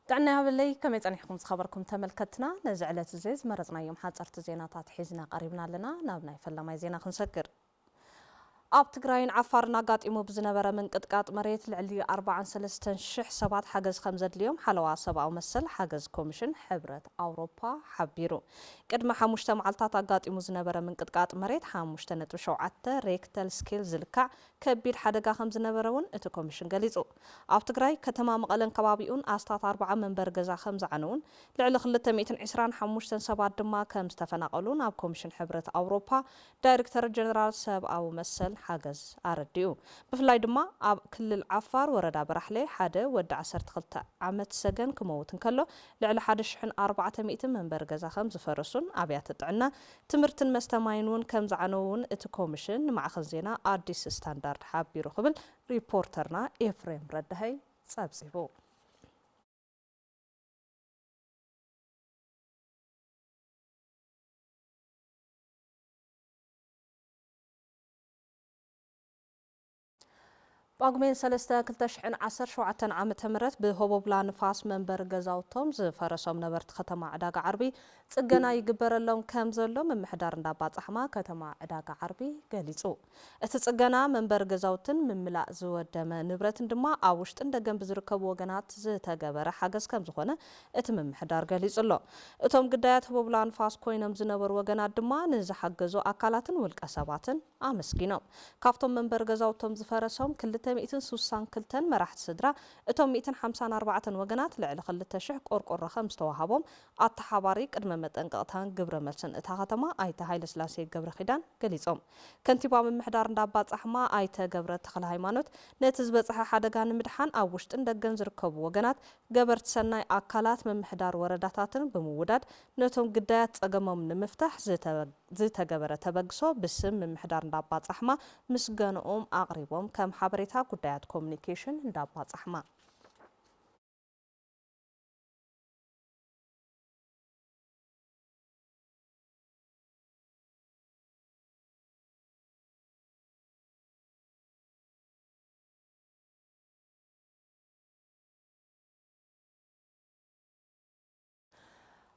دعنا باللي كم يتنحكم خبركم تملكتنا نزعلت زيز مرزنا يوم حاصرت زينات حيزنا قريبنا لنا نابنا يفلما زينا خنسكر ኣብ ትግራይን ዓፋርን ኣጋጢሙ ብዝነበረ ምንቅጥቃጥ መሬት ልዕሊ 43,000 ሰባት ሓገዝ ከም ዘድልዮም ሓለዋ ሰብኣዊ መሰል ሓገዝ ኮሚሽን ሕብረት ኣውሮፓ ሓቢሩ ቅድሚ 5 መዓልታት ኣጋጢሙ ዝነበረ ምንቅጥቃጥ መሬት 5.7 ሬክተር ስኬል ዝልካዕ ከቢድ ሓደጋ ከም ዝነበረ እውን እቲ ኮሚሽን ገሊጹ ኣብ ትግራይ ከተማ መቐለን ከባቢኡን ኣስታት 40 መንበር ገዛ ከም ዝዓነውን ልዕሊ 225 ሰባት ድማ ከም ዝተፈናቀሉ ናብ ኮሚሽን ሕብረት ኣውሮፓ ዳይሬክተር ጀነራል ሰብኣዊ መሰል حاجز أرديو بفلاي دما أب كل العفار ورد برحلة حدا ودع 12 عمت سجن كموتن كله لعل حدا شحن 400 من برجزة 5 فرسون أبيات تعنا تمرتن مستمعينون كم زعنون اتكوميشن مع خزينة أديس ستاندرد حابيرو قبل ريبورترنا إفريم ردهي سابسيبو باقمين سلستا كلتشحن 17 عام تمرت بهوبو بلا نفاس منبر غزاوتوم زفرسوم نبرت ختما عداق عربي صقنا يغبر لهم كم زلو من محدار ندابات احما كتما عداق عربي غليصو ات صقنا منبر غزاوتن مملا زودم نبرت دما اوشت اندغن بزركب وغنات زتغبر حاجز كم زخونه ات من محدار غليصلو اتوم غدايات هوبو بلا نفاس كوينم زنبر وغنات دما نزحجزو اكالاتن والقسباتن امسكينو كافتوم منبر غزاوتوم زفرسوم مئتين سوسان كلتن مراحت صدرا اتوم 254 وغنات لعل 2000 قرقره خمس توهابهم اتحباري قدم مطنقطان غبر ملسن اتا ختما ايته هايل سلاسي غبر خيدان غليصوم كنتيبا ممحدار እንዳባጽ አሕማ አይተ ገብረ ተክለ ሃይማኖት ነትዝበጽሐ ሓደጋን ምድሓን ኣብ ውሽጥ እንደገን ዝርከቡ ወገናት ገበርት ሰናይ አካላት መምሕዳር ወረዳታትን በመውዳድ ነቶም ግዳያት ጸገሞም ንምፍታሕ ዝተገበረ ተበግሶ ብስም መምሕዳር እንዳባጽ አሕማ ምስገነኦም አቅሪቦም ከም ሓበሬታ ጉዳያት ኮሙኒኬሽን እንዳባጽ አሕማ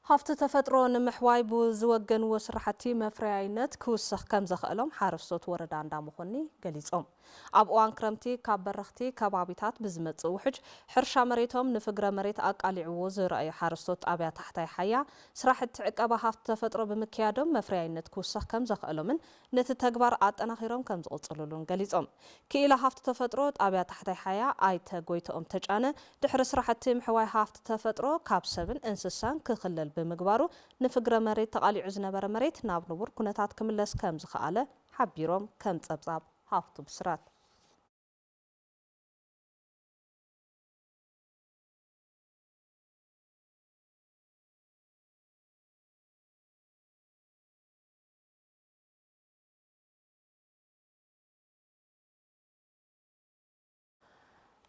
هفت تفترو نمحواي بو زوجن وسرحتي مفرعينت كوسخ كم زخلهم حارسوت وردان دامخوني قليصهم أبوان كرمتي كابرختي كبابيتات بزمت وحج حرشا مريتهم نفقر مريت أقالي عوز رأي حارسوت أبيا تحتاي حيا سراحت عقابا هفت تفترو بمكيادهم مفرعينت كوسخ كم زخلهم نت تكبر أنا خيرهم كم زقللون قليصهم كيلا هفت تفترو أبيا تحتاي حيا آيتا قويتهم تجانا دحرس راحتي محواي هفت تفترو كابسبن انسسان كخلل بمقبارو نفقر مريت تقالي زنبر مريت ناب نبور كنتات كملس كم زخاله حبيروم كم تصبصاب هافتو بسرات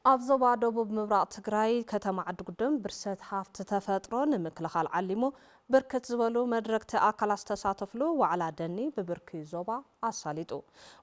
ኣብ ዞባ ደቡብ ምብራቅ ትግራይ ከተማ ዓዲ ጉደም ብርሰት ሃፍቲ ተፈጥሮ ንምክልኻል ዓሊሙ ብርክት ዝበሉ መድረክቲ ኣካላት ተሳተፍሉ ዋዕላ ደኒ ብብርኪ ዞባ ኣሳሊጡ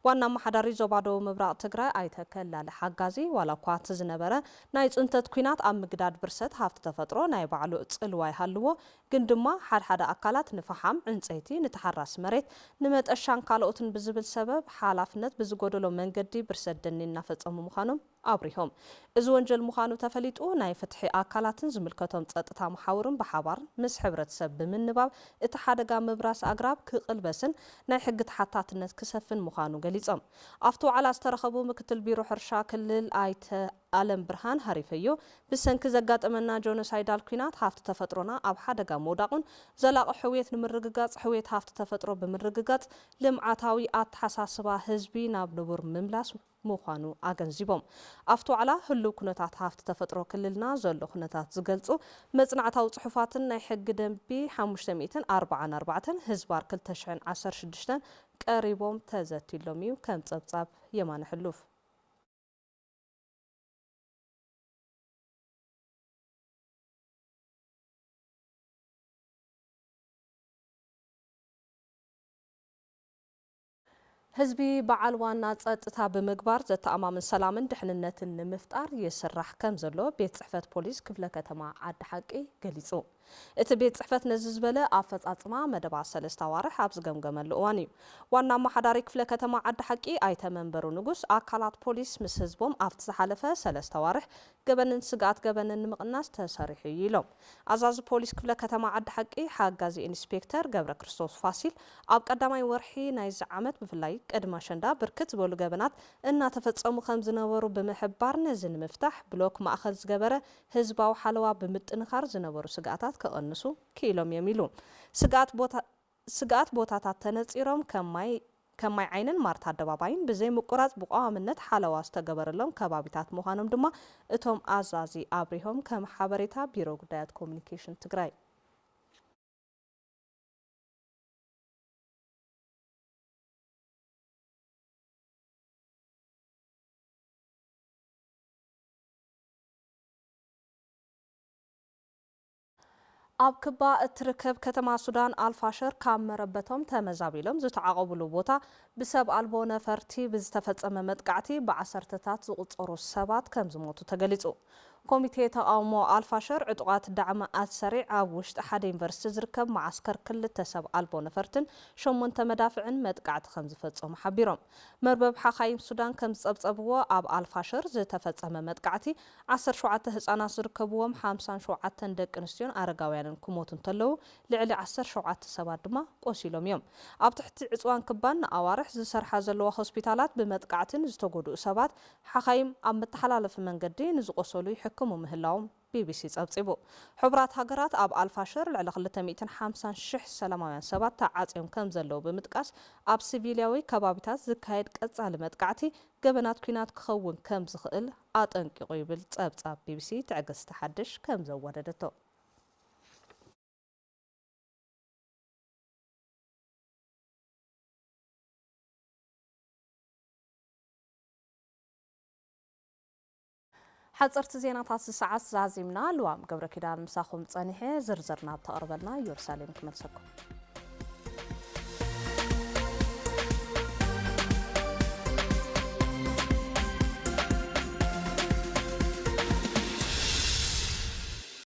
ዋና ማሕዳሪ ዞባ ደቡብ ምብራቅ ትግራይ ኣይተከላለ ሓጋዚ ዋላ እኳ እቲ ዝነበረ ናይ ፅንተት ኩናት ኣብ ምግዳድ ብርሰት ሃፍቲ ተፈጥሮ ናይ ባዕሉ ፅልዋይ ሃልዎ ግን ድማ ሓድሓደ ኣካላት ንፈሓም ዕንፀይቲ ንተሓራስ መሬት ንመጠሻን ካልኦትን ብዝብል ሰበብ ሓላፍነት ብዝጎደሎ መንገዲ ብርሰት ደኒ እናፈፀሙ ምዃኖም አብሪሆም እዚ ወንጀል ምዃኑ ተፈሊጡ ናይ ፍትሒ አካላትን ዝምልከቶም ጸጥታ መሓውርን በሓባር ምስ ሕብረተሰብ ብምንባብ እቲ ሓደጋ ምብራስ ኣግራብ ክቅልበስን ናይ ሕጊ ተሓታትነት ክሰፍን ምዃኑ ገሊጾም ኣብቲ ዋዕላ ዝተረኸቡ ምክትል ቢሮ ሕርሻ ክልል ኣይተ አለም ብርሃን ሃሪፈዮ ብሰንኪ ዘጋጠመና ጆኖሳይዳል ኩናት ሃፍቲ ተፈጥሮና ኣብ ሓደጋ መውዳቁን ዘላቂ ሕውየት ንምርግጋጽ ሕውየት ሃፍቲ ተፈጥሮ ብምርግጋጽ ልምዓታዊ ኣተሓሳስባ ህዝቢ ናብ ንቡር ምምላስ ምዃኑ ኣገንዚቦም ኣብቲ ዋዕላ ህልው ኩነታት ሃፍቲ ተፈጥሮ ክልልና ዘሎ ኩነታት ዝገልጹ መጽናዕታዊ ጽሑፋትን ናይ ሕጊ ደንቢ 544 ህዝባር 2016 ቀሪቦም ተዘቲሎም እዩ ከም ጸብጻብ የማነ ሕሉፍ ህዝቢ በዓል ዋና ጸጥታ ብምግባር ዘተኣማምን ሰላምን ድሕንነትን ንምፍጣር ይስራሕ ከም ዘሎ ቤት ጽሕፈት ፖሊስ ክፍለ ከተማ ዓዲ ሓቂ ገሊጹ። እቲ ቤት ጽሕፈት ነዚ ዝበለ ኣፈጻጽማ መደባት 3 ኣዋርሕ ኣብ ዝገምገመሉ እዋን እዩ። ዋና ኣመሓዳሪ ክፍለ ከተማ ዓዲ ሓቂ ኣይተ መንበሩ ንጉስ ኣካላት ፖሊስ ምስ ህዝቦም ኣብቲ ዝሓለፈ 3 ኣዋርሕ ገበንን ስጋኣት ገበንን ንምቕናስ ተሰሪሑ እዩ ኢሎም። ኣዛዚ ፖሊስ ክፍለ ከተማ ዓዲ ሓቂ ሓጋዚ ኢንስፔክተር ገብረ ክርስቶስ ፋሲል ኣብ ቀዳማይ ወርሒ ናይዚ ዓመት ብፍላይ ቅድመ ኣሸንዳ ብርክት ዝበሉ ገበናት እናተፈጸሙ ከም ዝነበሩ ብምሕባር ነዚ ንምፍታሕ ብሎክ ማእኸል ዝገበረ ህዝባዊ ሓለዋ ብምጥንኻር ዝነበሩ ስጋኣታት ከቐንሱ ክኢሎም እዮም ኢሉ። ስጋኣት ቦታታት ተነፂሮም ከማይ ዓይንን ማርታ ኣደባባይን ብዘይ ምቁራጽ ብቋዋምነት ሓለዋ ዝተገበረሎም ከባቢታት ምዃኖም ድማ እቶም ኣዛዚ ኣብሪሆም ከም ሓበሬታ ቢሮ ጉዳያት ኮሙኒኬሽን ትግራይ ኣብ ክባ እትርከብ ከተማ ሱዳን ኣልፋሸር ካብ መረበቶም ተመዛቢሎም ዝተዓቐብሉ ቦታ ብሰብ ኣልቦ ነፈርቲ ብዝተፈጸመ መጥቃዕቲ ብዓሰርተታት ዝቑጸሩ ሰባት ከም ዝሞቱ ተገሊጹ። ኮሚቴ ተቃውሞ ኣልፋሸር ዕጡቃት ዳዕማ ኣሰሪዕ ኣብ ውሽጢ ሓደ ዩኒቨርሲቲ ዝርከብ ማዓስከር ክልተ ሰብ ኣልቦ ነፈርትን 8 መዳፍዕን መጥቃዕቲ ከም ዝፈጸሙ ሓቢሮም። መርበብ ሓኻይም ሱዳን ከም ዝጸብጸብዎ ኣብ ኣልፋሸር ዝተፈጸመ መጥቃዕቲ 17 ህጻናት ዝርከብዎም 57 ደቂ ኣንስትዮን ኣረጋውያንን ክሞቱ እንተለዉ ልዕሊ 17 ሰባት ድማ ቆሲሎም እዮም። ኣብ ትሕቲ ዕፅዋን ክባን ኣዋርሕ ዝሰርሓ ዘለዋ ሆስፒታላት ብመጥቃዕትን ዝተጎድኡ ሰባት ሓኻይም ኣብ መተሓላለፊ መንገዲ ንዝቆሰሉ ይሕክሙ ምህላዎም ቢቢሲ ጸብጺቡ። ሕቡራት ሃገራት ኣብ ኣልፋሸር ልዕሊ 250,000 ሰላማውያን ሰባት ተዓጽዮም ከም ዘለዉ ብምጥቃስ ኣብ ሲቪልያዊ ከባቢታት ዝካየድ ቀጻሊ መጥቃዕቲ ገበናት ኩናት ክኸውን ከም ዝኽእል ኣጠንቂቑ ይብል ጸብጻብ ቢቢሲ ትዕግስቲ ሓድሽ ከም ዘወደደቶ። حصرت زينات الساعة زازمنا لوام قبل كده مساخم تصنيحي زرزرنا بتقربنا يرسالين كمرسكم